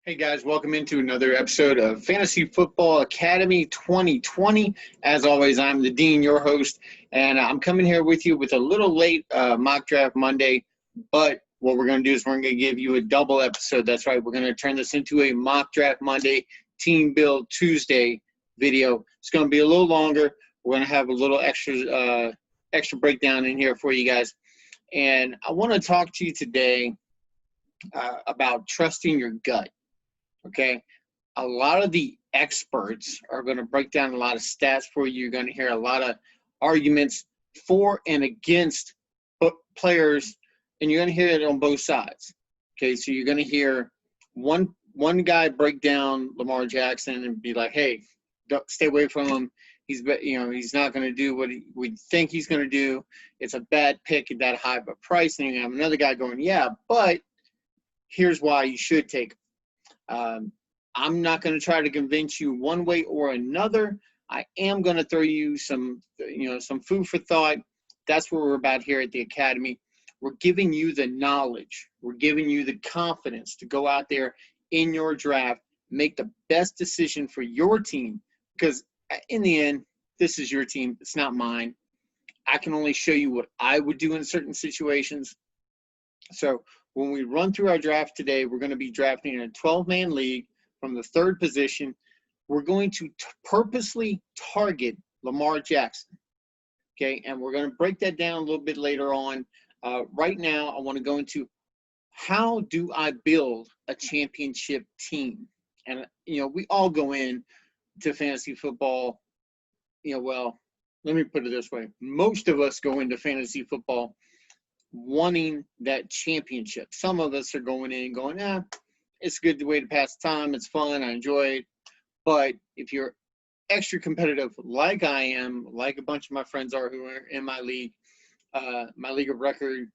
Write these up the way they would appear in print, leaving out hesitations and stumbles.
Hey guys, welcome into another episode of Fantasy Football Academy 2020. As always, I'm the Dean, your host, and I'm coming here with you with a little late mock draft Monday, but what we're going to do is we're going to give you a double episode. That's right, we're going to turn this into a mock draft Monday, team build Tuesday video. It's going to be a little longer. We're going to have a little extra breakdown in here for you guys, and I want to talk to you today about trusting your gut. Okay, a lot of the experts are going to break down a lot of stats for you. You're going to hear a lot of arguments for and against players, and you're going to hear it on both sides. Okay, so you're going to hear one guy break down Lamar Jackson and be like, "Hey, don't stay away from him. He's not going to do what we think he's going to do. It's a bad pick at that high of a price." And you have another guy going, "Yeah, but here's why you should take him." I'm not going to try to convince you one way or another. I am going to throw you some food for thought. That's what we're about here at the Academy. We're giving you the knowledge. We're giving you the confidence to go out there in your draft, make the best decision for your team, because in the end, this is your team. It's not mine. I can only show you what I would do in certain situations. So when we run through our draft today, we're going to be drafting in a 12-man league from the third position. We're going to purposely target Lamar Jackson, okay? And we're going to break that down a little bit later on. Right now, I want to go into how do I build a championship team? And, we all go in to fantasy football, well, let me put it this way. Most of us go into fantasy football wanting that championship. Some of us are going in going, it's a good way to pass time. It's fun. I enjoy it. But if you're extra competitive like I am, like a bunch of my friends are who are in my league of record,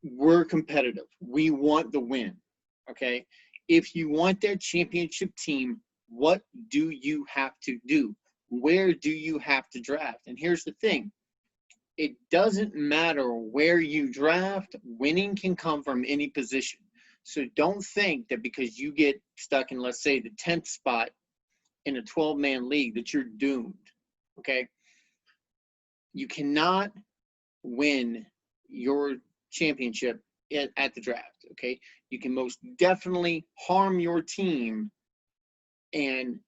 we're competitive. We want the win, okay? If you want that championship team, what do you have to do? Where do you have to draft? And here's the thing. It doesn't matter where you draft, winning can come from any position. So don't think that because you get stuck in, let's say, the 10th spot in a 12-man league that you're doomed, okay? You cannot win your championship at the draft, okay? You can most definitely harm your team and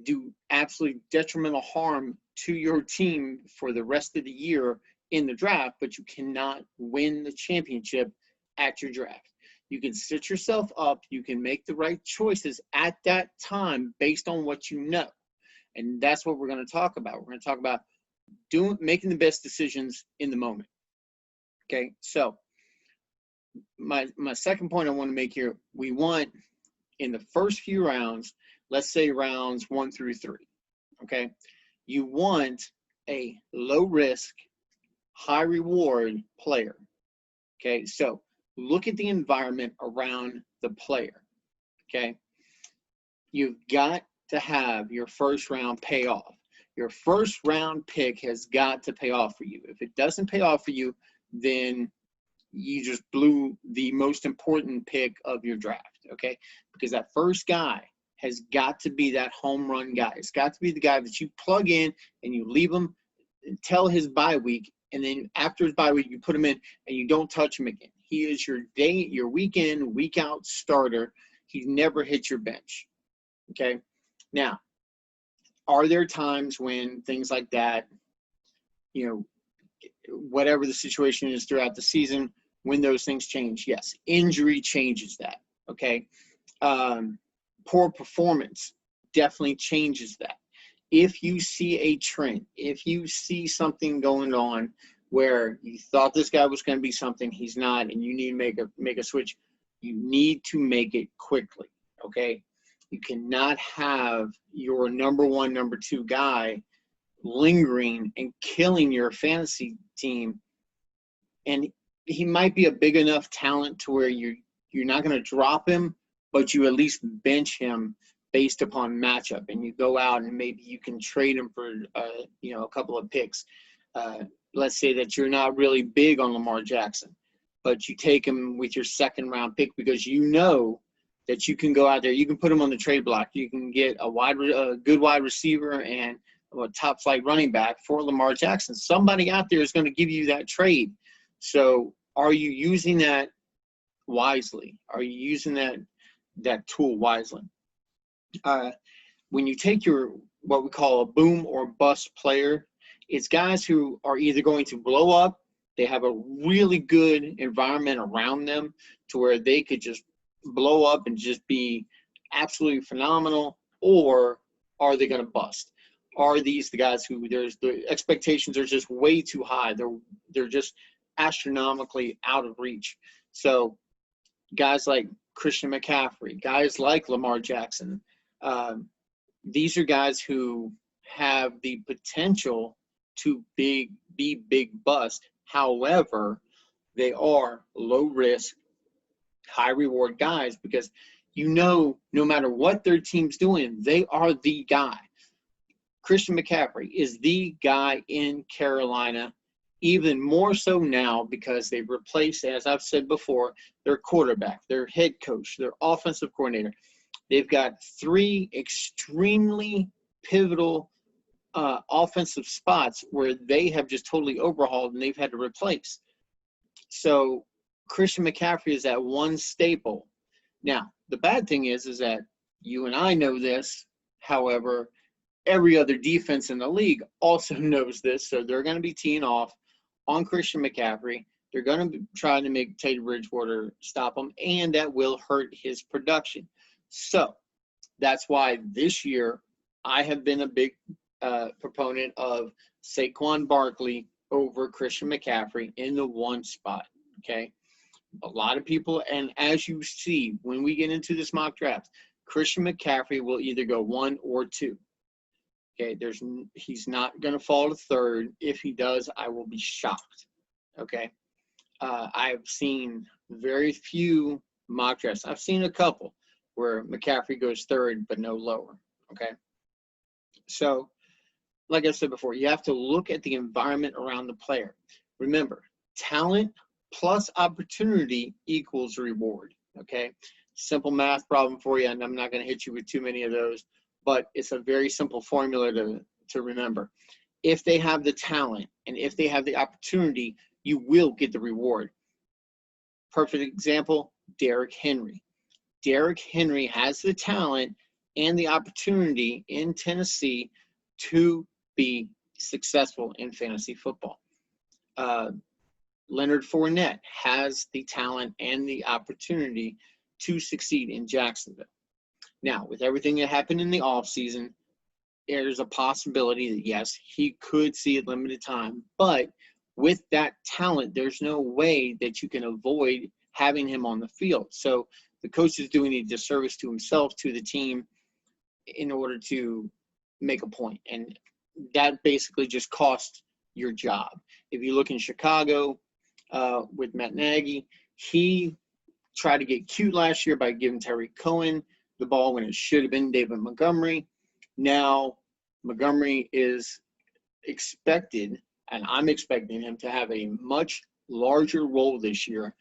do absolutely detrimental harm to your team for the rest of the year in the draft, but you cannot win the championship at your draft. You can set yourself up. You can make the right choices at that time based on what you know. And that's what we're going to talk about. We're going to talk about making the best decisions in the moment. Okay, so my second point I want to make here, we want in the first few rounds, let's say rounds 1 through 3, okay? You want a low-risk, high-reward player, okay? So look at the environment around the player, okay? You've got to have your first-round pay off. Your first-round pick has got to pay off for you. If it doesn't pay off for you, then you just blew the most important pick of your draft, okay? Because that first guy has got to be that home run guy. It's got to be the guy that you plug in and you leave him until his bye week, and then after his bye week, you put him in and you don't touch him again. He is your week in, week out starter. He never hits your bench, okay? Now, are there times when things like that, whatever the situation is throughout the season, when those things change? Yes, injury changes that, okay? Poor performance definitely changes that. If you see a trend, if you see something going on where you thought this guy was going to be something, he's not, and you need to make a switch, you need to make it quickly, okay? You cannot have your number one, number two guy lingering and killing your fantasy team. And he might be a big enough talent to where you're not going to drop him, but you at least bench him based upon matchup, and you go out and maybe you can trade him for a couple of picks. Let's say that you're not really big on Lamar Jackson, but you take him with your second round pick because you know that you can go out there. You can put him on the trade block. You can get a good wide receiver and a top flight running back for Lamar Jackson. Somebody out there is going to give you that trade. So are you using that wisely? Are you using that tool wisely? When you take what we call a boom or bust player, it's guys who are either going to blow up, they have a really good environment around them to where they could just blow up and just be absolutely phenomenal, or are they going to bust? Are these the guys who the expectations are just way too high? They're just astronomically out of reach. So guys like Christian McCaffrey, guys like Lamar Jackson, these are guys who have the potential to be big bust. However, they are low risk, high reward guys because no matter what their team's doing, they are the guy. Christian McCaffrey is the guy in Carolina, even more so now because they've replaced, as I've said before, their quarterback, their head coach, their offensive coordinator. They've got 3 extremely pivotal offensive spots where they have just totally overhauled and they've had to replace. So Christian McCaffrey is that one staple. Now, the bad thing is that you and I know this. However, every other defense in the league also knows this. So they're going to be teeing off on Christian McCaffrey. They're going to be trying to make Teddy Bridgewater stop him, and that will hurt his production. So that's why this year I have been a big proponent of Saquon Barkley over Christian McCaffrey in the 1 spot, okay? A lot of people, and as you see, when we get into this mock draft, Christian McCaffrey will either go 1 or 2. Okay, he's not going to fall to 3rd. If he does, I will be shocked, okay? I've seen very few mock drafts. I've seen a couple where McCaffrey goes 3rd, but no lower, okay? So, like I said before, you have to look at the environment around the player. Remember, talent plus opportunity equals reward, okay? Simple math problem for you, and I'm not going to hit you with too many of those, but it's a very simple formula to remember. If they have the talent and if they have the opportunity, you will get the reward. Perfect example, Derrick Henry. Derrick Henry has the talent and the opportunity in Tennessee to be successful in fantasy football. Leonard Fournette has the talent and the opportunity to succeed in Jacksonville. Now, with everything that happened in the offseason, there's a possibility that, yes, he could see a limited time. But with that talent, there's no way that you can avoid having him on the field. So the coach is doing a disservice to himself, to the team, in order to make a point. And that basically just cost your job. If you look in Chicago with Matt Nagy, he tried to get cute last year by giving Tariq Cohen the ball when it should have been David Montgomery. Now Montgomery is expected, and I'm expecting him to have a much larger role this year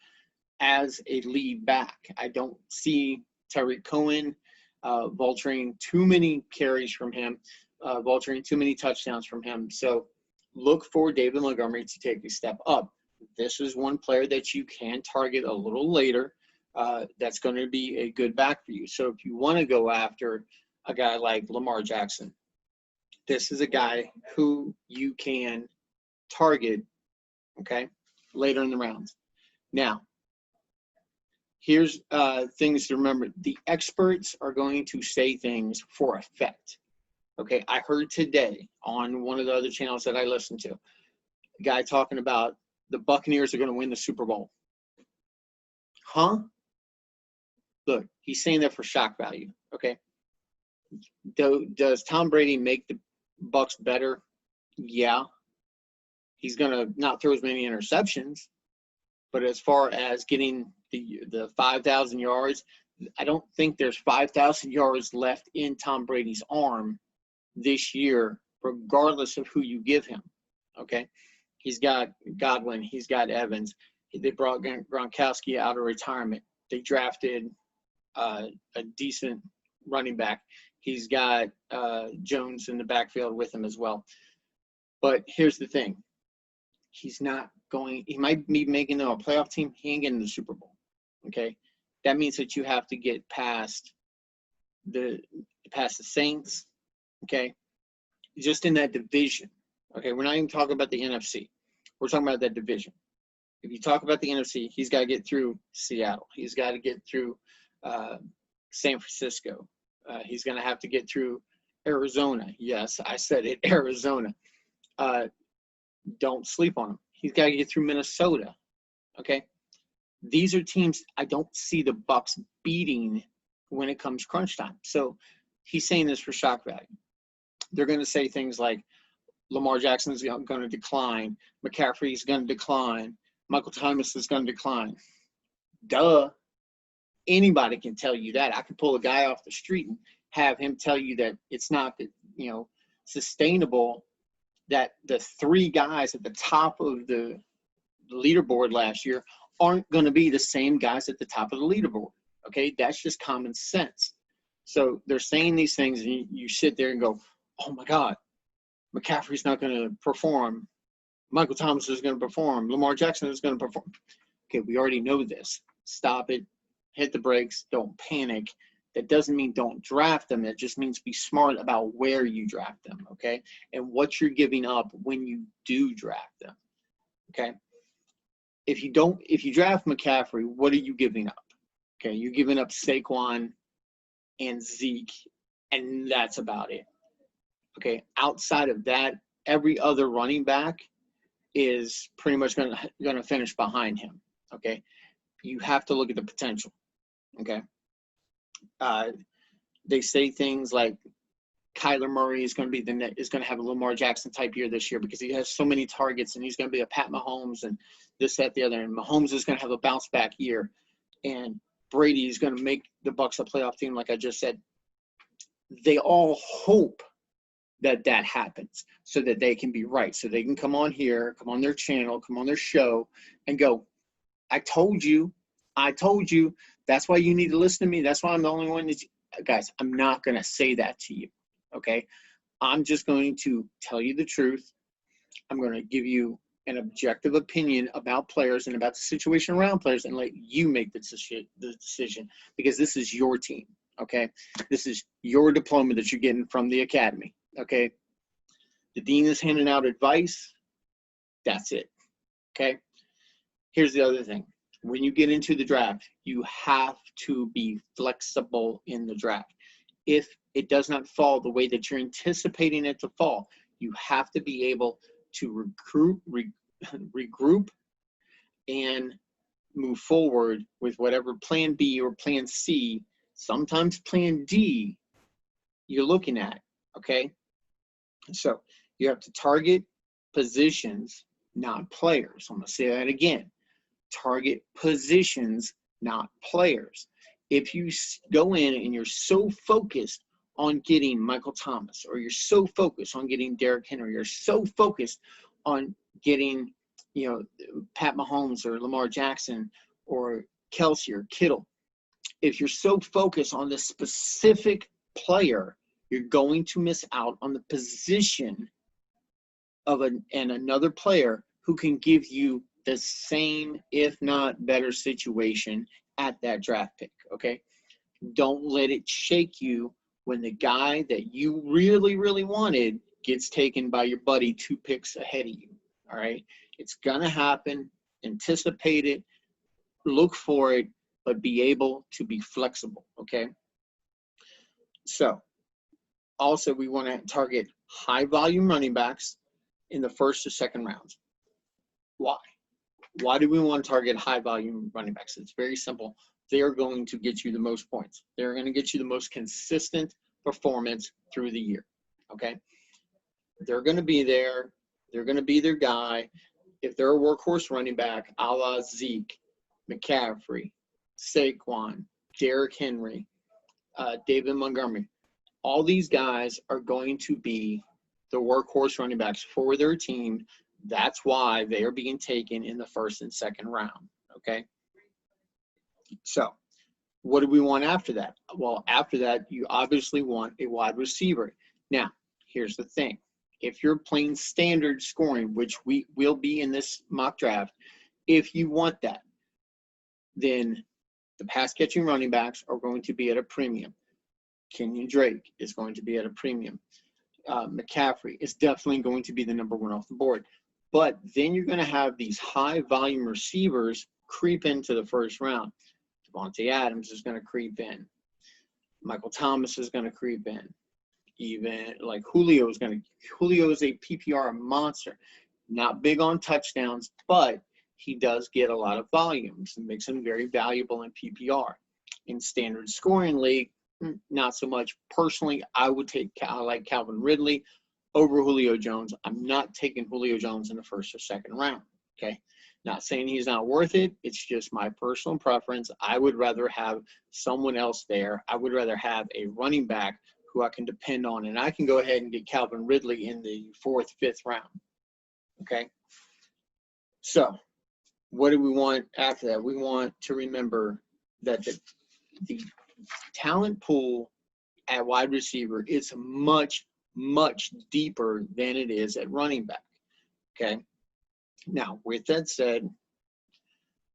as a lead back. I don't see Tariq Cohen vulturing too many carries from him, vulturing too many touchdowns from him. So look for David Montgomery to take a step up. This is one player that you can target a little later. That's going to be a good back for you. So if you want to go after a guy like Lamar Jackson, this is a guy who you can target, okay, later in the rounds. Now, here's things to remember. The experts are going to say things for effect. Okay, I heard today on one of the other channels that I listen to, a guy talking about the Buccaneers are going to win the Super Bowl. Huh? Look, he's saying that for shock value, okay? Does Tom Brady make the Bucs better? Yeah. He's going to not throw as many interceptions, but as far as getting the 5,000 yards, I don't think there's 5,000 yards left in Tom Brady's arm this year, regardless of who you give him, okay? He's got Godwin. He's got Evans. They brought Gronkowski out of retirement. They drafted a decent running back. He's got Jones in the backfield with him as well. But here's the thing. He might be making a playoff team. He ain't getting the Super Bowl. Okay. That means that you have to get past the Saints. Okay. Just in that division. Okay. We're not even talking about the NFC. We're talking about that division. If you talk about the NFC, he's got to get through Seattle. He's got to get through San Francisco. He's going to have to get through Arizona. Yes, I said it, Arizona. Don't sleep on him. He's got to get through Minnesota. Okay? These are teams I don't see the Bucs beating when it comes crunch time. So he's saying this for shock value. They're going to say things like Lamar Jackson is going to decline. McCaffrey is going to decline. Michael Thomas is going to decline. Duh. Anybody can tell you that. I could pull a guy off the street and have him tell you that it's not, sustainable that the three guys at the top of the leaderboard last year aren't going to be the same guys at the top of the leaderboard. Okay, that's just common sense. So they're saying these things, and you sit there and go, "Oh my God, McCaffrey's not going to perform. Michael Thomas is going to perform. Lamar Jackson is going to perform." Okay, we already know this. Stop it. Hit the brakes. Don't panic. That doesn't mean don't draft them. It just means be smart about where you draft them, okay? And what you're giving up when you do draft them, okay? If you draft McCaffrey, what are you giving up? Okay, you're giving up Saquon and Zeke, and that's about it. Okay, outside of that, every other running back is pretty much going to finish behind him, okay? You have to look at the potential, okay? They say things like Kyler Murray is going to have a Lamar Jackson type year this year because he has so many targets, and he's going to be a Pat Mahomes and this, that, the other. And Mahomes is going to have a bounce back year, and Brady is going to make the Bucs a playoff team, like I just said. They all hope that happens so that they can be right, so they can come on here, come on their channel, come on their show, and go, I told you. That's why you need to listen to me. That's why I'm the only one guys, I'm not going to say that to you, okay? I'm just going to tell you the truth. I'm going to give you an objective opinion about players and about the situation around players and let you make the decision because this is your team, okay? This is your diploma that you're getting from the academy, okay? The dean is handing out advice. That's it, okay? Here's the other thing. When you get into the draft, you have to be flexible in the draft. If it does not fall the way that you're anticipating it to fall, you have to be able to regroup and move forward with whatever plan B or plan C, sometimes plan D, you're looking at, okay? So you have to target positions, not players. I'm going to say that again. Target positions, not players. If you go in and you're so focused on getting Michael Thomas, or you're so focused on getting Derrick Henry, you're so focused on getting, Pat Mahomes or Lamar Jackson or Kelsey or Kittle, if you're so focused on the specific player, you're going to miss out on the position of another player who can give you the same, if not better, situation at that draft pick, okay? Don't let it shake you when the guy that you really, really wanted gets taken by your buddy 2 picks ahead of you, all right? It's going to happen. Anticipate it. Look for it, but be able to be flexible, okay? So, also, we want to target high-volume running backs in the first or second rounds. Why? Why do we want to target high-volume running backs? It's very simple. They're going to get you the most points. They're going to get you the most consistent performance through the year, okay? They're going to be there. They're going to be their guy. If they're a workhorse running back, a la Zeke, McCaffrey, Saquon, Derrick Henry, David Montgomery, all these guys are going to be the workhorse running backs for their team. That's why they are being taken in the first and second round, okay? So What do we want after that? Well, after that, you obviously want a wide receiver. Now, here's the thing. If you're playing standard scoring, which we will be in this mock draft, if you want that, then the pass catching running backs are going to be at a premium. Kenyon Drake is going to be at a premium. McCaffrey is definitely going to be the number one off the board. But then you're going to have these high volume receivers creep into the first round. Devontae Adams is going to creep in. Michael Thomas is going to creep in. Even like Julio is a PPR monster. Not big on touchdowns, but he does get a lot of volumes and makes him very valuable in PPR. In standard scoring league, not so much. Personally, I like Calvin Ridley over Julio Jones. I'm not taking Julio Jones in the first or second round. Okay. Not saying he's not worth it. It's just my personal preference. I would rather have someone else there. I would rather have a running back who I can depend on. And I can go ahead and get Calvin Ridley in the 4th, 5th round. Okay. So what do we want after that? We want to remember that the talent pool at wide receiver is much, much deeper than it is at running back. Okay. Now, with that said,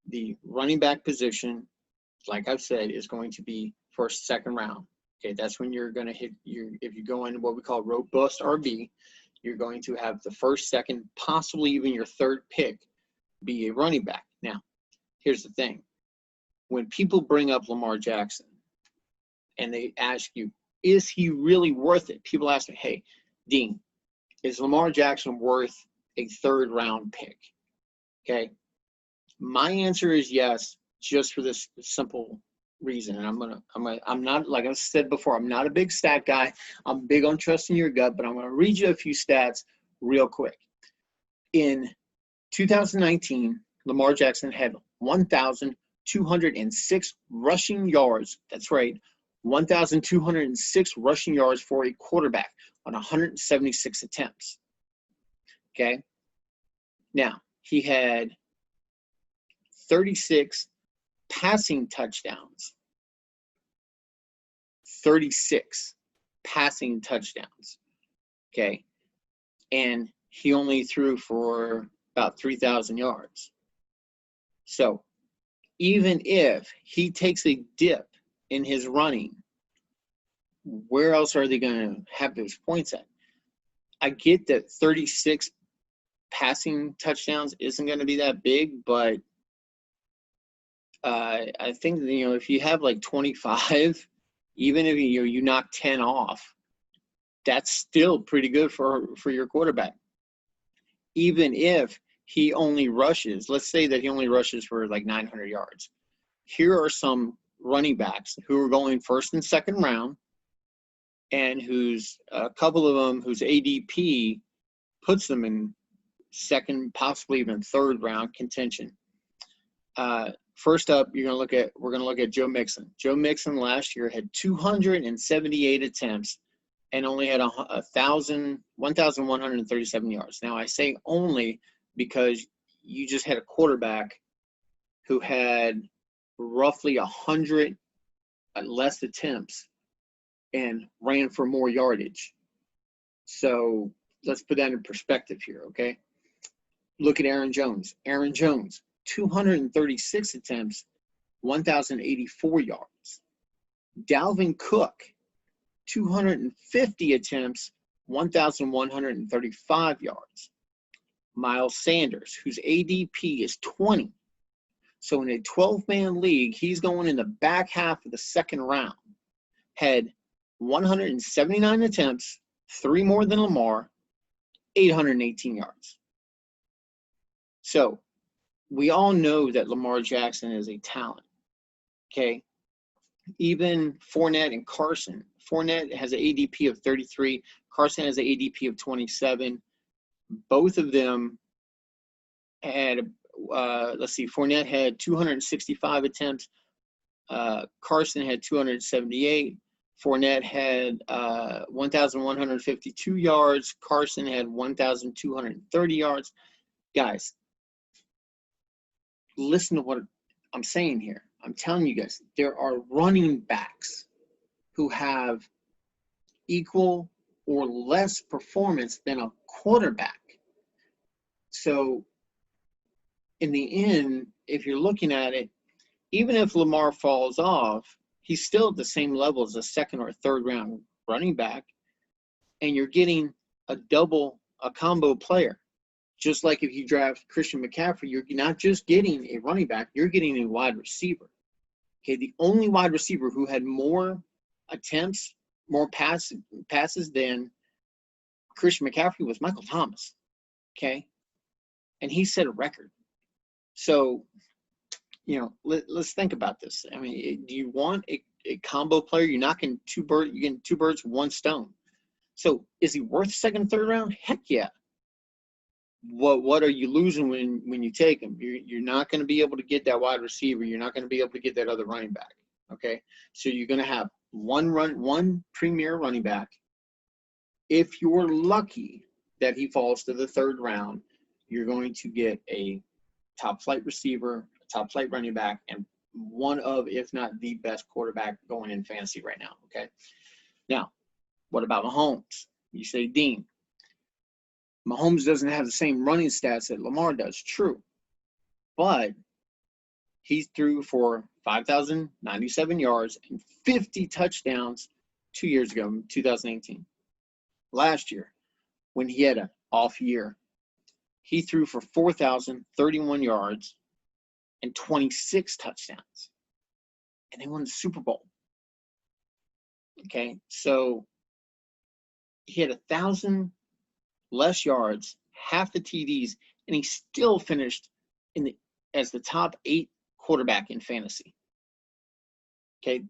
the running back position, like I've said, is going to be first, second round. Okay, that's when you're going to hit if you go into what we call robust RB, you're going to have the first, second, possibly even your third pick be a running back. Now, here's the thing. When people bring up Lamar Jackson and they ask you, is he really worth it? People ask me, hey, Dean, is Lamar Jackson worth a 3rd round pick? Okay. My answer is yes, just for this simple reason. And I'm not, like I said before, I'm not a big stat guy. I'm big on trusting your gut, but I'm going to read you a few stats real quick. In 2019, Lamar Jackson had 1,206 rushing yards. That's right. 1,206 rushing yards for a quarterback on 176 attempts. Okay. Now, he had 36 passing touchdowns. 36 passing touchdowns. Okay. And he only threw for about 3,000 yards. So even if he takes a dip in his running, where else are they going to have those points at? I get that 36 passing touchdowns isn't going to be that big, but I think, if you have like 25, even if you knock 10 off, that's still pretty good for your quarterback. Even if he only rushes, let's say that he only rushes for like 900 yards. Here are some running backs who are going first and second round, and who's a couple of them whose ADP puts them in second, possibly even third round contention. First up, we're going to look at Joe Mixon. Joe Mixon last year had 278 attempts and only had 1,137 yards. Now, I say only because you just had a quarterback who had roughly 100 less attempts and ran for more yardage. So let's put that in perspective here, okay? Look at Aaron Jones. Aaron Jones, 236 attempts, 1,084 yards. Dalvin Cook, 250 attempts, 1,135 yards. Miles Sanders, whose ADP is 20. So in a 12-man league, he's going in the back half of the second round. Had 179 attempts, 3 more than Lamar, 818 yards. So we all know that Lamar Jackson is a talent, okay? Even Fournette and Carson. Fournette has an ADP of 33. Carson has an ADP of 27. Both of them had, Fournette had 265 attempts. Carson had 278. Fournette had 1,152 yards. Carson had 1,230 yards. Guys, listen to what I'm saying here. I'm telling you guys, there are running backs who have equal or less performance than a quarterback. So in the end, if you're looking at it, even if Lamar falls off, he's still at the same level as a second or third round running back, and you're getting a combo player. Just like if you draft Christian McCaffrey, you're not just getting a running back, you're getting a wide receiver. Okay, the only wide receiver who had more attempts, more passes than Christian McCaffrey was Michael Thomas. Okay, and he set a record. So, let's think about this. I mean, do you want a combo player? You're getting two birds, one stone. So, is he worth second, third round? Heck yeah. What are you losing when you take him? You're not going to be able to get that wide receiver. You're not going to be able to get that other running back. Okay, so you're going to have one premier running back. If you're lucky that he falls to the third round, you're going to get a top flight receiver, a top flight running back, and one of, if not the best quarterback going in fantasy right now. Okay, now what about Mahomes? You say, Dean, Mahomes doesn't have the same running stats that Lamar does. True. But he threw for 5,097 yards and 50 touchdowns 2 years ago, in 2018. Last year, when he had an off year, he threw for 4,031 yards and 26 touchdowns. And they won the Super Bowl. Okay, so he had 1,000 less yards, half the TDs, and he still finished as the top 8 quarterback in fantasy. Okay,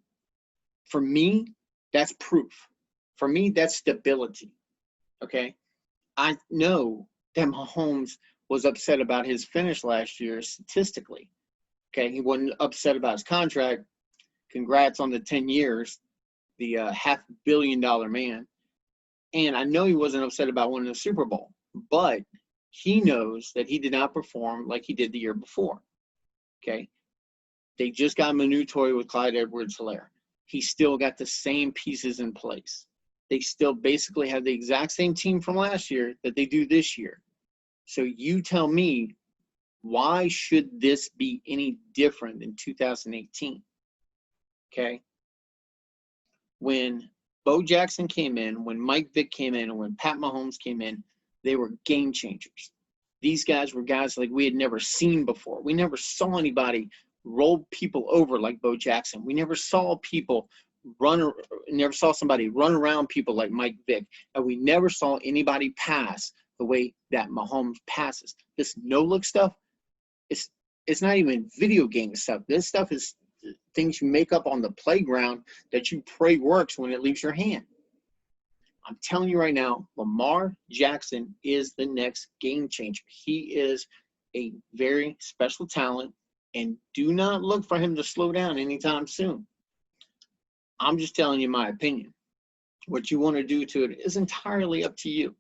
for me, that's proof. For me, that's stability. Okay, I know that Mahomes was upset about his finish last year statistically. Okay, he wasn't upset about his contract. Congrats on the 10 years, the $500 million man. And I know he wasn't upset about winning the Super Bowl, but he knows that he did not perform like he did the year before. Okay, they just got Manu Toy with Clyde Edwards-Helaire. He still got the same pieces in place. They still basically have the exact same team from last year that they do this year. So you tell me, why should this be any different than 2018? Okay, when Bo Jackson came in, when Mike Vick came in, and when Pat Mahomes came in, they were game changers. These guys were guys like we had never seen before. We never saw anybody roll people over like Bo Jackson. We never saw somebody run around people like Mike Vick. And we never saw anybody pass the way that Mahomes passes. This no-look stuff, it's not even video game stuff. This stuff is things you make up on the playground that you pray works when it leaves your hand. I'm telling you right now, Lamar Jackson is the next game changer. He is a very special talent, and do not look for him to slow down anytime soon. I'm just telling you my opinion. What you want to do to it is entirely up to you.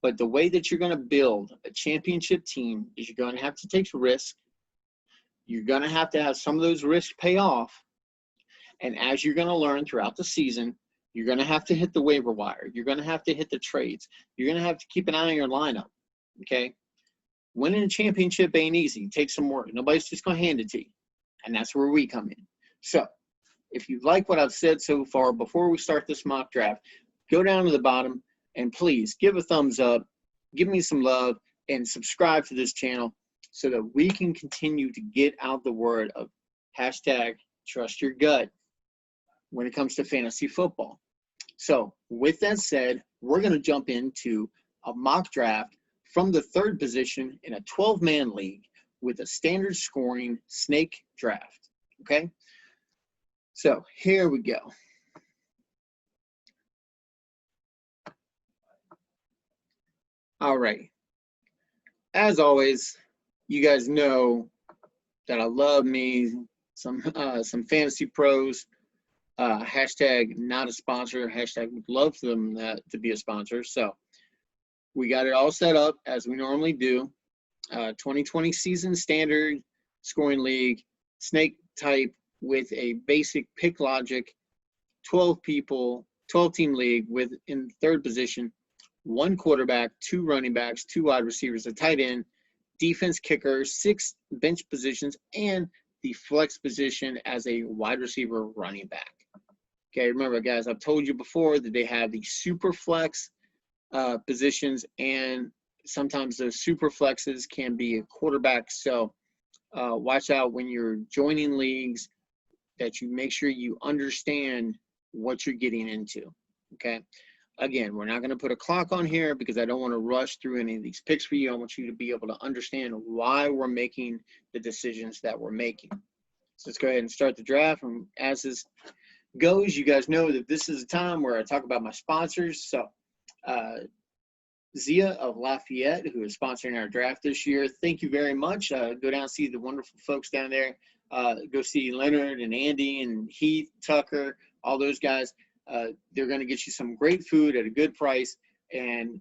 But the way that you're going to build a championship team is you're going to have to take risks. You're going to have some of those risks pay off. And as you're going to learn throughout the season, you're going to have to hit the waiver wire. You're going to have to hit the trades. You're going to have to keep an eye on your lineup, okay? Winning a championship ain't easy. It takes some work. Nobody's just going to hand it to you. And that's where we come in. So if you like what I've said so far, before we start this mock draft, go down to the bottom and please give a thumbs up, give me some love, and subscribe to this channel so that we can continue to get out the word of hashtag trust your gut when it comes to fantasy football. So with that said, we're going to jump into a mock draft from the third position in a 12-man league with a standard scoring snake draft, okay? So here we go. All right. As always, you guys know that I love me some Fantasy Pros. Hashtag not a sponsor. Hashtag would love for them to be a sponsor. So we got it all set up as we normally do. 2020 season standard scoring league, snake type with a basic pick logic, 12 people, 12-team league with in third position, 1 quarterback, 2 running backs, 2 wide receivers, a tight end, defense kicker, 6 bench positions, and the flex position as a wide receiver running back. Okay, remember, guys, I've told you before that they have the super flex positions, and sometimes those super flexes can be a quarterback. So watch out when you're joining leagues that you make sure you understand what you're getting into. Okay. Again, we're not going to put a clock on here because I don't want to rush through any of these picks for you. I want you to be able to understand why we're making the decisions that we're making. So let's go ahead and start the draft. And as this goes, you guys know that this is a time where I talk about my sponsors. So Zia of Lafayette, who is sponsoring our draft this year, thank you very much. Go down and see the wonderful folks down there. Go see Leonard and Andy and Heath, Tucker, all those guys. They're going to get you some great food at a good price, and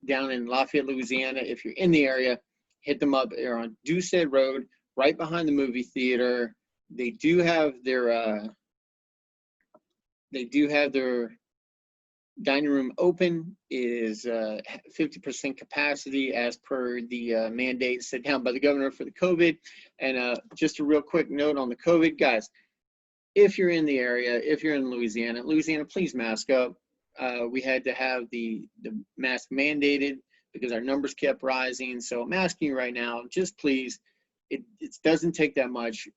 down in Lafayette, Louisiana. If you're in the area, hit them up. They're on Dewstead Road, right behind the movie theater. They do have their dining room open. Is 50% capacity as per the mandate set down by the governor for the COVID. And just a real quick note on the COVID, guys. If you're in the area, if you're in Louisiana, please mask up. We had to have the mask mandated because our numbers kept rising. So I'm asking you right now, just please, it doesn't take that much.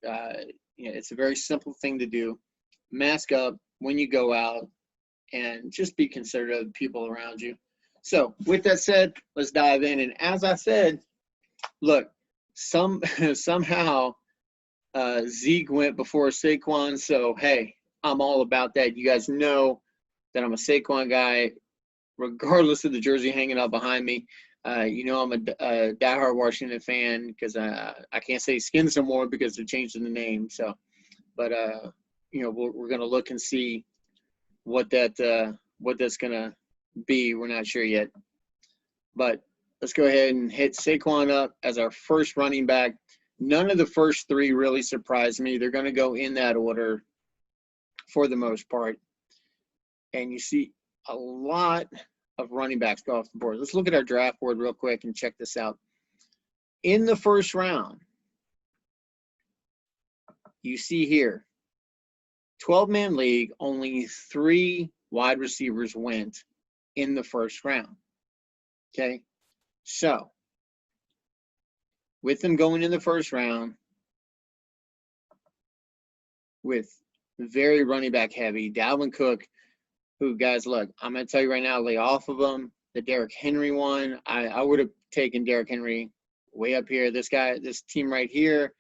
It's a very simple thing to do. Mask up when you go out and just be considerate of the people around you. So with that said, let's dive in. And as I said, look, somehow Zeke went before Saquon, so hey, I'm all about that. You guys know that I'm a Saquon guy, regardless of the jersey hanging up behind me. I'm a diehard Washington fan because I can't say Skins no more because they're changing the name. So, but we're gonna look and see what that's gonna be. We're not sure yet, but let's go ahead and hit Saquon up as our first running back. None of the first 3 really surprised me. They're going to go in that order for the most part. And you see a lot of running backs go off the board. Let's look at our draft board real quick and check this out. In the first round, you see here, 12-man league, only 3 wide receivers went in the first round. Okay, so with them going in the first round, with very running back heavy, Dalvin Cook, who, guys, look, I'm going to tell you right now, lay off of him. The Derrick Henry one, I would have taken Derrick Henry way up here. This team right here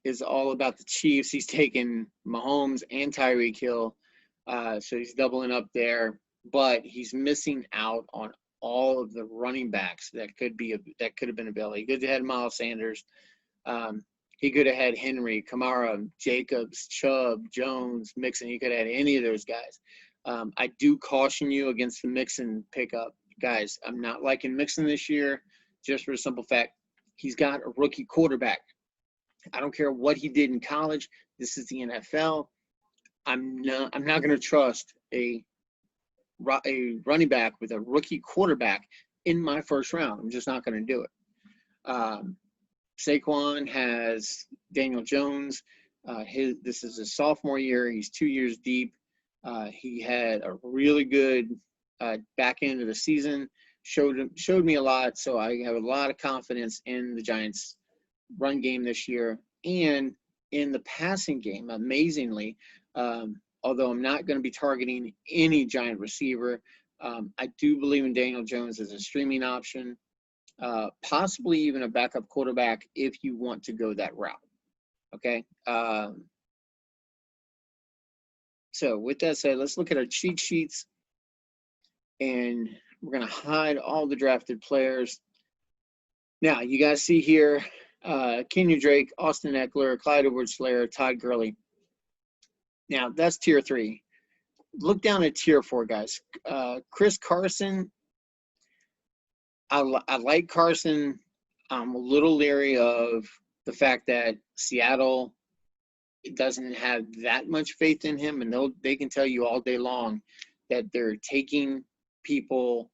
is all about the Chiefs. He's taking Mahomes and Tyreek Hill, so he's doubling up there. But he's missing out on all of the running backs that could have been available. He could have had Miles Sanders. He could have had Henry, Kamara, Jacobs, Chubb, Jones, Mixon. He could have had any of those guys. I do caution you against the Mixon pickup. Guys, I'm not liking Mixon this year just for the simple fact he's got a rookie quarterback. I don't care what he did in college. This is the NFL. I'm not going to trust a running back with a rookie quarterback in my first round. I'm just not going to do it. Saquon has Daniel Jones. This is his sophomore year. He's 2 years deep. He had a really good back end of the season. Showed me a lot, so I have a lot of confidence in the Giants' run game this year and in the passing game. Amazingly, although I'm not going to be targeting any Giant receiver, I do believe in Daniel Jones as a streaming option, possibly even a backup quarterback if you want to go that route. Okay. So with that said, let's look at our cheat sheets, and we're going to hide all the drafted players. Now, you guys see here, Kenyon Drake, Austin Eckler, Clyde Edwards-Helaire, Todd Gurley. Now, that's tier 3. Look down at tier 4, guys. Chris Carson, I like Carson. I'm a little leery of the fact that Seattle doesn't have that much faith in him, and they can tell you all day long that they're taking people,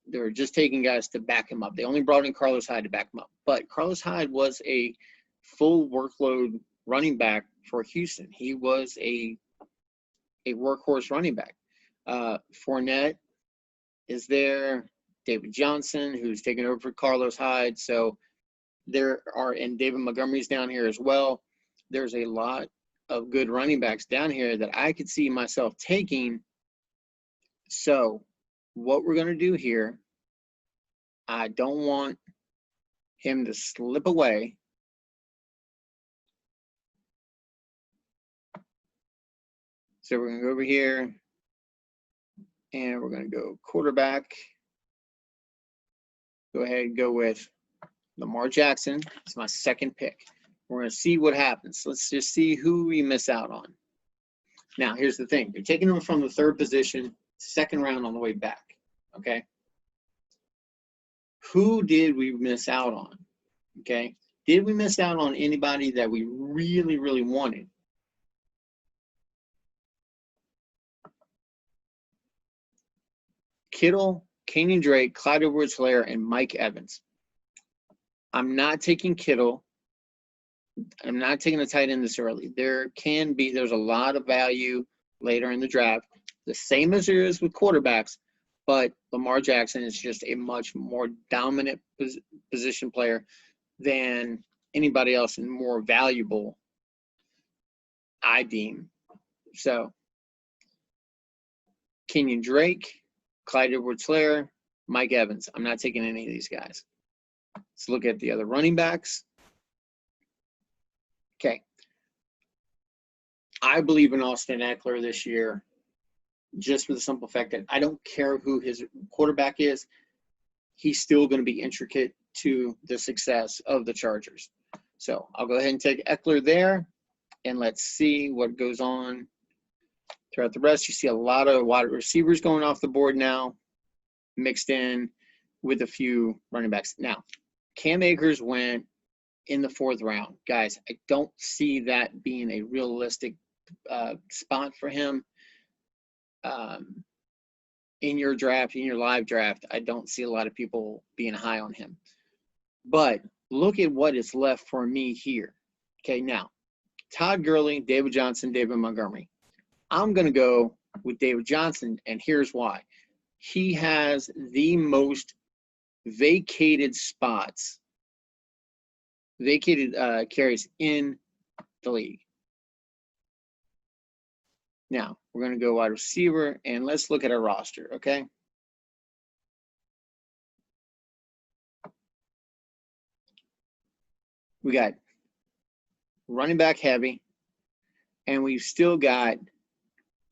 they're just taking guys to back him up. They only brought in Carlos Hyde to back him up, but Carlos Hyde was a full workload running back for Houston. He was a workhorse running back. Fournette is there, David Johnson, who's taken over for Carlos Hyde. So and David Montgomery's down here as well. There's a lot of good running backs down here that I could see myself taking. So what we're going to do here, I don't want him to slip away. So we're going to go over here, and we're going to go quarterback. Go ahead and go with Lamar Jackson. It's my second pick. We're going to see what happens. Let's just see who we miss out on. Now, here's the thing. You're taking them from the third position, second round on the way back, okay? Who did we miss out on, okay? Did we miss out on anybody that we really, really wanted? Kittle, Kenyon Drake, Clyde Edwards-Helaire, and Mike Evans. I'm not taking Kittle. I'm not taking a tight end this early. There's a lot of value later in the draft, the same as there is with quarterbacks, but Lamar Jackson is just a much more dominant position player than anybody else and more valuable, I deem. So, Kenyon Drake, Clyde Edwards-Helaire, Mike Evans. I'm not taking any of these guys. Let's look at the other running backs. Okay. I believe in Austin Ekeler this year, just for the simple fact that I don't care who his quarterback is. He's still going to be intricate to the success of the Chargers. So I'll go ahead and take Ekeler there, and let's see what goes on throughout the rest. You see a lot of wide receivers going off the board now, mixed in with a few running backs. Now, Cam Akers went in the fourth round. Guys, I don't see that being a realistic spot for him. In your draft, in your live draft, I don't see a lot of people being high on him. But look at what is left for me here. Okay, now, Todd Gurley, David Johnson, David Montgomery. I'm going to go with David Johnson, and here's why. He has the most vacated spots, vacated carries in the league. Now, we're going to go wide receiver, and let's look at our roster, okay? We got running back heavy, and we've still got,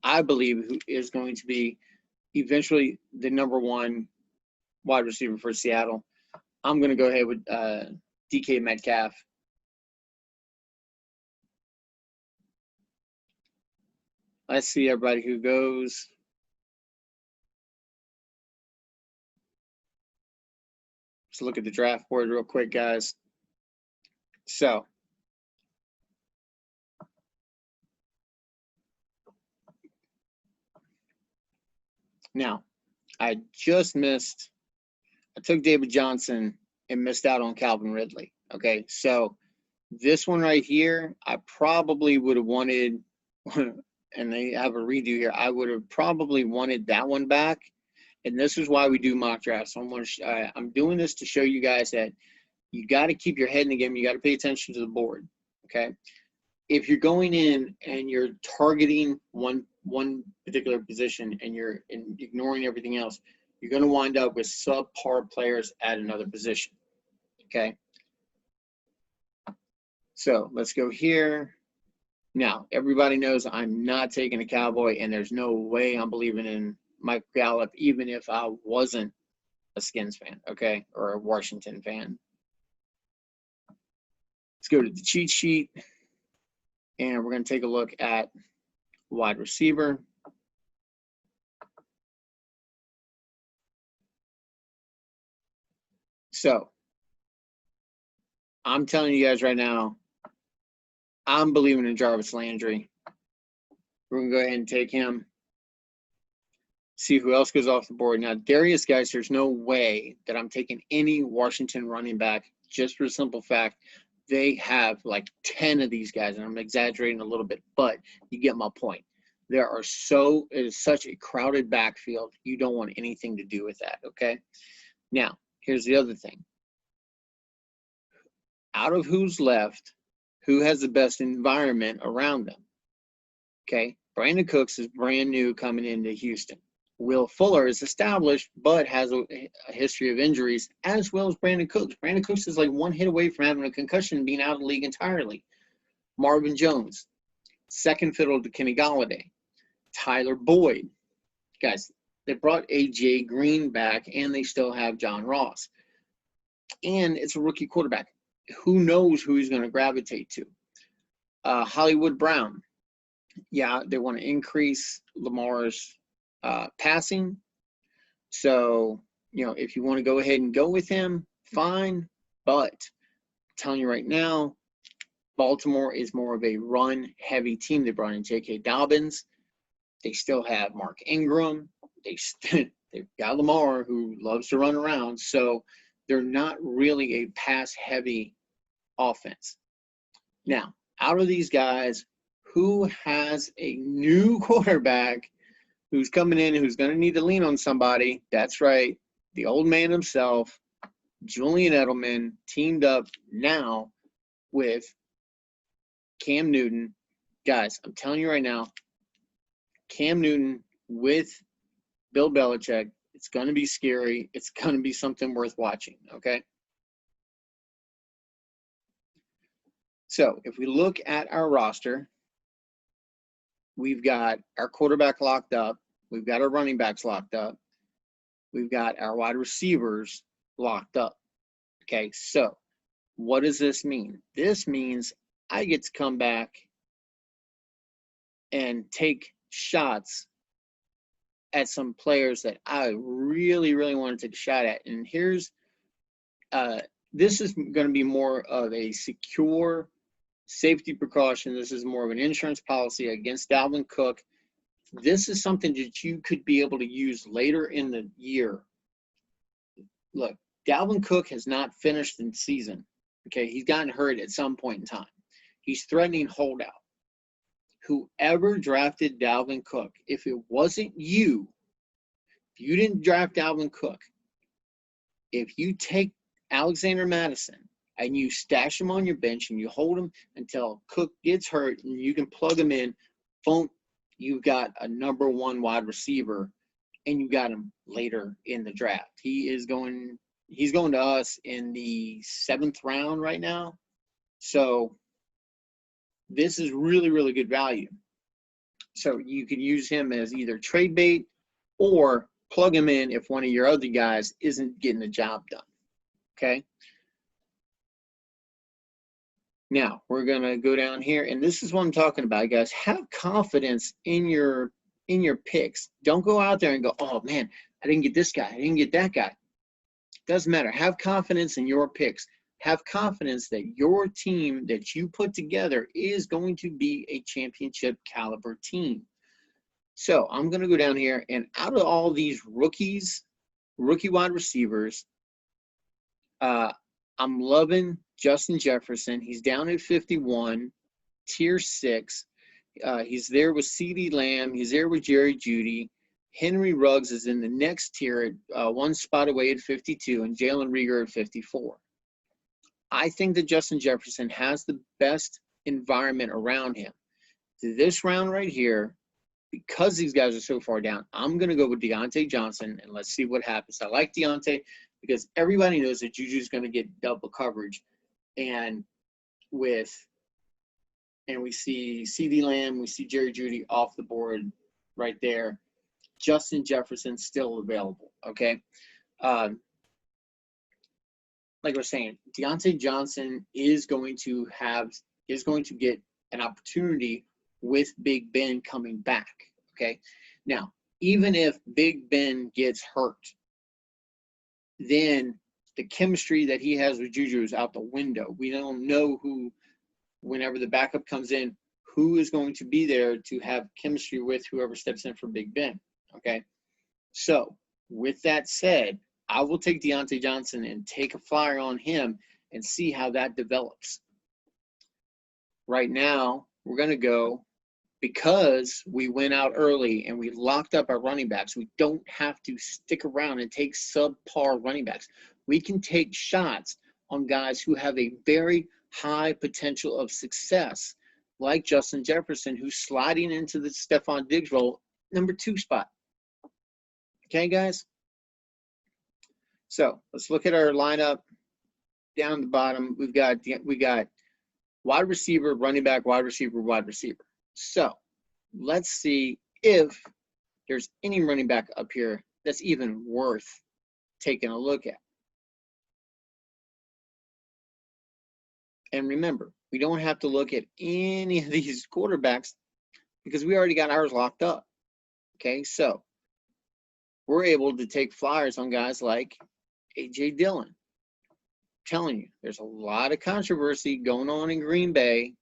I believe, who is going to be eventually the number one wide receiver for Seattle. I'm going to go ahead with DK Metcalf. Let's see everybody who goes. Let's look at the draft board real quick, guys. So, now, I took David Johnson and missed out on Calvin Ridley. Okay, so this one right here, I probably would have wanted, and they have a redo here, I would have probably wanted that one back. And this is why we do mock drafts. So I'm doing this to show you guys that you got to keep your head in the game. You got to pay attention to the board, okay? If you're going in and you're targeting one particular position and you're ignoring everything else, you're going to wind up with subpar players at another position, okay? So let's go here. Now, everybody knows I'm not taking a Cowboy, and there's no way I'm believing in Mike Gallup, even if I wasn't a Skins fan, okay, or a Washington fan. Let's go to the cheat sheet, and we're going to take a look at wide receiver. So I'm telling you guys right now, I'm believing in Jarvis Landry. We're going to go ahead and take him. See who else goes off the board. Now, Darius, guys, there's no way that I'm taking any Washington running back, just for the simple fact they have like 10 of these guys, and I'm exaggerating a little bit, but you get my point. It is such a crowded backfield. You don't want anything to do with that, okay? Now, here's the other thing. Out of who's left, who has the best environment around them? Okay, Brandon Cooks is brand new coming into Houston. Will Fuller is established, but has a history of injuries, as well as Brandon Cooks. Brandon Cooks is like one hit away from having a concussion and being out of the league entirely. Marvin Jones, second fiddle to Kenny Golladay. Tyler Boyd. Guys, they brought A.J. Green back, and they still have John Ross. And it's a rookie quarterback. Who knows who he's going to gravitate to? Hollywood Brown. Yeah, they want to increase Lamar's passing. So, if you want to go ahead and go with him, fine. But I'm telling you right now, Baltimore is more of a run-heavy team. They brought in J.K. Dobbins. They still have Mark Ingram. They've got Lamar, who loves to run around. So they're not really a pass-heavy offense. Now, out of these guys, who has a new quarterback who's coming in, who's going to need to lean on somebody? That's right, the old man himself, Julian Edelman, teamed up now with Cam Newton. Guys, I'm telling you right now, Cam Newton with Bill Belichick, it's going to be scary. It's going to be something worth watching, okay? So if we look at our roster, we've got our quarterback locked up. We've got our running backs locked up. We've got our wide receivers locked up. Okay, so what does this mean? This means I get to come back and take shots at some players that I really, really want to take a shot at. And here's this is going to be more of a secure safety precaution. This is more of an insurance policy against Dalvin Cook. This is something that you could be able to use later in the year. Look, Dalvin Cook has not finished the season. Okay, he's gotten hurt at some point in time. He's threatening holdout. Whoever drafted Dalvin Cook, if it wasn't you, if you didn't draft Dalvin Cook, if you take Alexander Mattison and you stash him on your bench and you hold him until Cook gets hurt and you can plug him in, boom, you've got a number one wide receiver, and you got him later in the draft. He's going to us in the 7th round right now. So this is really, really good value. So you can use him as either trade bait or plug him in if one of your other guys isn't getting the job done. Okay. Now we're going to go down here, and this is what I'm talking about, guys. Have confidence in your picks. Don't go out there and go, oh man, I didn't get this guy, I didn't get that guy. Doesn't matter. Have confidence in your picks. Have confidence that your team that you put together is going to be a championship caliber team. So I'm going to go down here, and out of all these rookie wide receivers, I'm loving Justin Jefferson. He's down at 51, tier 6. He's there with CeeDee Lamb. He's there with Jerry Jeudy. Henry Ruggs is in the next tier at one spot away at 52, and Jalen Reagor at 54. I think that Justin Jefferson has the best environment around him. This round right here, because these guys are so far down, I'm going to go with Deontay Johnson, and let's see what happens. I like Deontay because everybody knows that Juju's going to get double coverage. And we see CeeDee Lamb, we see Jerry Jeudy off the board right there. Justin Jefferson still available, okay? Like I was saying, Deontay Johnson is going to get an opportunity with Big Ben coming back, okay? Now, even if Big Ben gets hurt, then the chemistry that he has with Juju is out the window. We don't know who, whenever the backup comes in, who is going to be there to have chemistry with whoever steps in for Big Ben. Okay. So with that said, I will take Diontae Johnson and take a flyer on him and see how that develops. Right now, we're going to go, because we went out early and we locked up our running backs. We don't have to stick around and take subpar running backs. We can take shots on guys who have a very high potential of success, like Justin Jefferson, who's sliding into the Stephon Diggs role, number 2 spot. Okay, guys? So let's look at our lineup. Down the bottom, we got wide receiver, running back, wide receiver, wide receiver. So let's see if there's any running back up here that's even worth taking a look at. And remember, we don't have to look at any of these quarterbacks because we already got ours locked up. Okay, so we're able to take flyers on guys like A.J. Dillon. Telling you, there's a lot of controversy going on in Green Bay.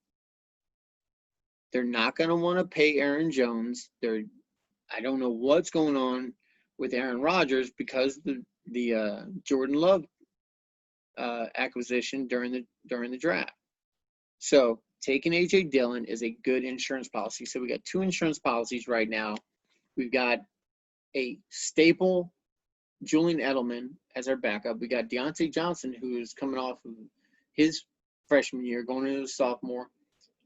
They're not going to want to pay Aaron Jones. I don't know what's going on with Aaron Rodgers because the Jordan Love acquisition during the draft. So taking A.J. Dillon is a good insurance policy. So we got 2 insurance policies right now. We've got a staple Julian Edelman as our backup. We got Diontae Johnson, who is coming off of his freshman year, going into the sophomore,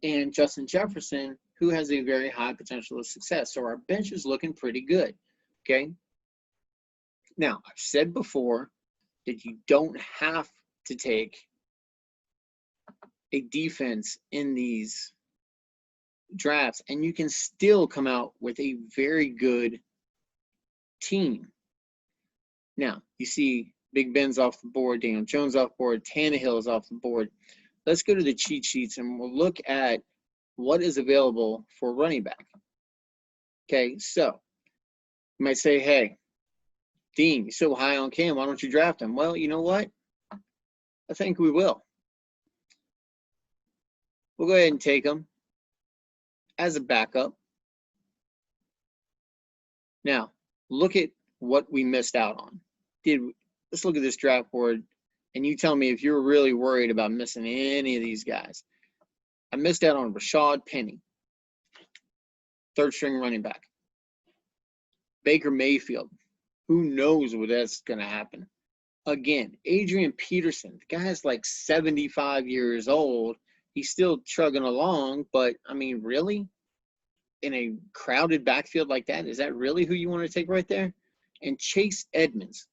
and Justin Jefferson, who has a very high potential of success. So our bench is looking pretty good. Okay. Now, I've said before that you don't have to take a defense in these drafts, and you can still come out with a very good team. Now, you see Big Ben's off the board, Daniel Jones off the board, Tannehill is off the board. Let's go to the cheat sheets and we'll look at what is available for running back. Okay, so you might say, hey, Dean, you're so high on Cam, why don't you draft him? Well, you know what? I think we will. We'll go ahead and take him as a backup. Now, look at what we missed out on. Let's look at this draft board, and you tell me if you're really worried about missing any of these guys. I missed out on Rashad Penny, 3rd-string running back. Baker Mayfield, who knows what that's going to happen. Again, Adrian Peterson, the guy's like 75 years old. He's still chugging along, but, I mean, really? In a crowded backfield like that, is that really who you want to take right there? And Chase Edmonds.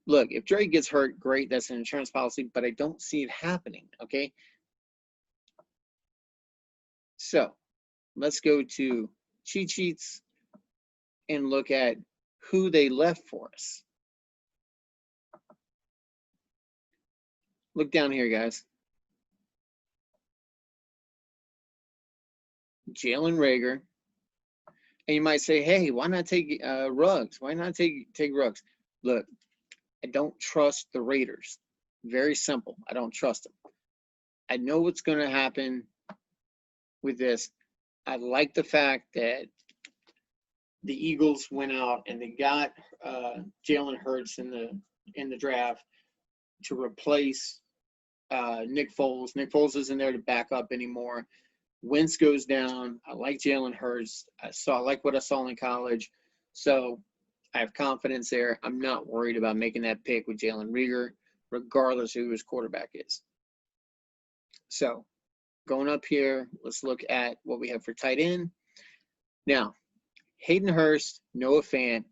Look, if Drake gets hurt, great, that's an insurance policy, but I don't see it happening, okay? So let's go to cheat sheets and look at who they left for us. Look down here, guys. Jalen Reagor. And you might say, hey, why not take Ruggs? Why not take Ruggs? Look, I don't trust the Raiders. Very simple. I don't trust them. I know what's going to happen with this. I like the fact that the Eagles went out and they got Jalen Hurts in the draft to replace Nick Foles. Nick Foles isn't there to back up anymore. Wentz goes down. I like Jalen Hurts. I like what I saw in college. So I have confidence there. I'm not worried about making that pick with Jalen Reagor, regardless of who his quarterback is. So going up here, let's look at what we have for tight end. Now, Hayden Hurst, Noah Fant.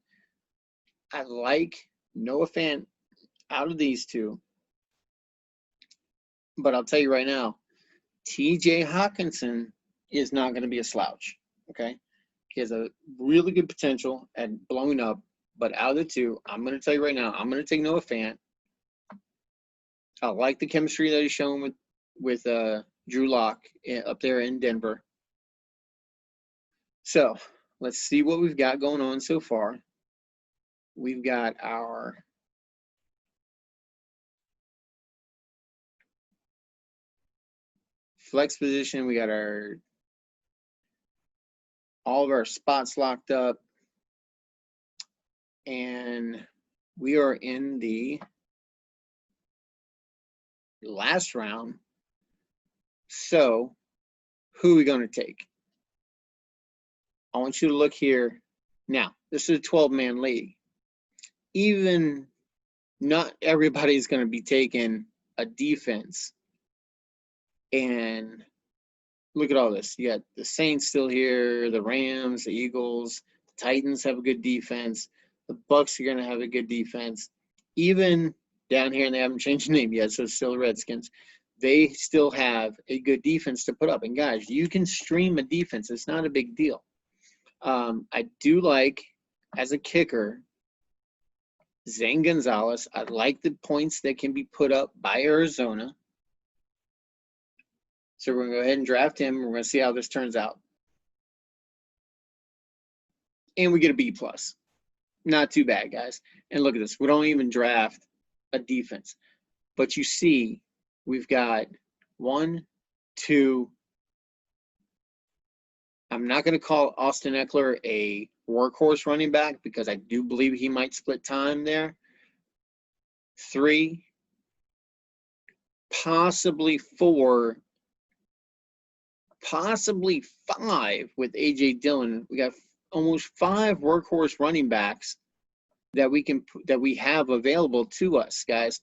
I like Noah Fant out of these two. But I'll tell you right now, TJ Hawkinson is not going to be a slouch, okay? He has a really good potential at blowing up, but out of the two, I'm going to tell you right now, I'm going to take Noah Fant. I like the chemistry that he's shown with Drew Lock up there in Denver. So let's see what we've got going on so far. We've got our flex position. We got all of our spots locked up. And we are in the last round. So who are we going to take? I want you to look here. Now, this is a 12-man league. Even not everybody's going to be taking a defense. And look at all this. You got the Saints still here, the Rams, the Eagles, the Titans have a good defense. The Bucks are going to have a good defense. Even down here, and they haven't changed the name yet, so it's still the Redskins. They still have a good defense to put up. And guys, you can stream a defense. It's not a big deal. I do like, as a kicker, Zane Gonzalez. I like the points that can be put up by Arizona. So we're going to go ahead and draft him. We're going to see how this turns out. And we get a B+. Not too bad, guys. And look at this. We don't even draft a defense. But you see, we've got 1, 2. I'm not going to call Austin Ekeler a workhorse running back because I do believe he might split time there. 3, possibly 4, possibly 5 with A.J. Dillon. We got almost 5 workhorse running backs that we have available to us, guys.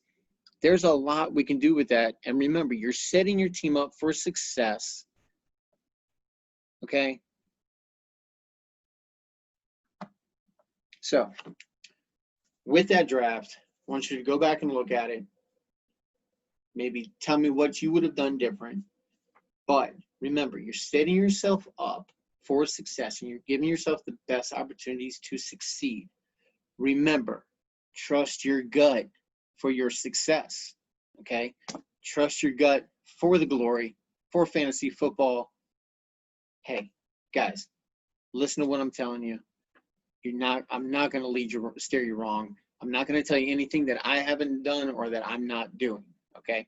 There's a lot we can do with that. And remember, you're setting your team up for success. Okay? So, with that draft, I want you to go back and look at it. Maybe tell me what you would have done different. But remember, you're setting yourself up for success, and you're giving yourself the best opportunities to succeed. Remember, trust your gut for your success, okay? Trust your gut for the glory, for fantasy football. Hey, guys, listen to what I'm telling you. I'm not going to steer you wrong. I'm not going to tell you anything that I haven't done or that I'm not doing, okay?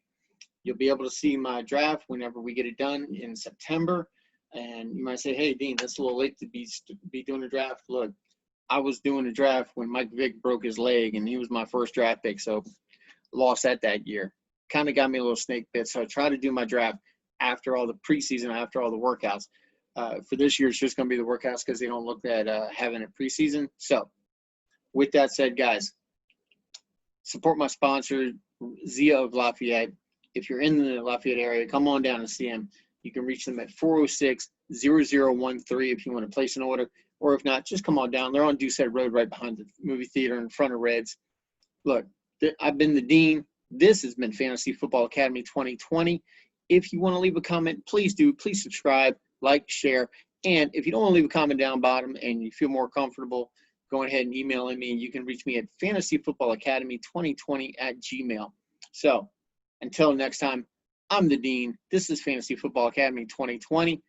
You'll be able to see my draft whenever we get it done in September. And you might say, hey, Dean, that's a little late to be doing a draft. Look, I was doing a draft when Mike Vick broke his leg, and he was my first draft pick, so lost that year. Kind of got me a little snake bit, so I try to do my draft after all the preseason, after all the workouts. For this year, it's just going to be the workouts because they don't look at having a preseason. So with that said, guys, support my sponsor, Zia of Lafayette. If you're in the Lafayette area, come on down and see them. You can reach them at 406-0013 if you want to place an order. Or if not, just come on down. They're on Doucette Road right behind the movie theater in front of Reds. Look, I've been the Dean. This has been Fantasy Football Academy 2020. If you want to leave a comment, please do. Please subscribe, like, share. And if you don't want to leave a comment down bottom and you feel more comfortable, go ahead and email me. You can reach me at fantasyfootballacademy2020@gmail.com. So until next time, I'm the Dean. This is Fantasy Football Academy 2020.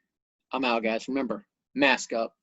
I'm out, guys. Remember, mask up.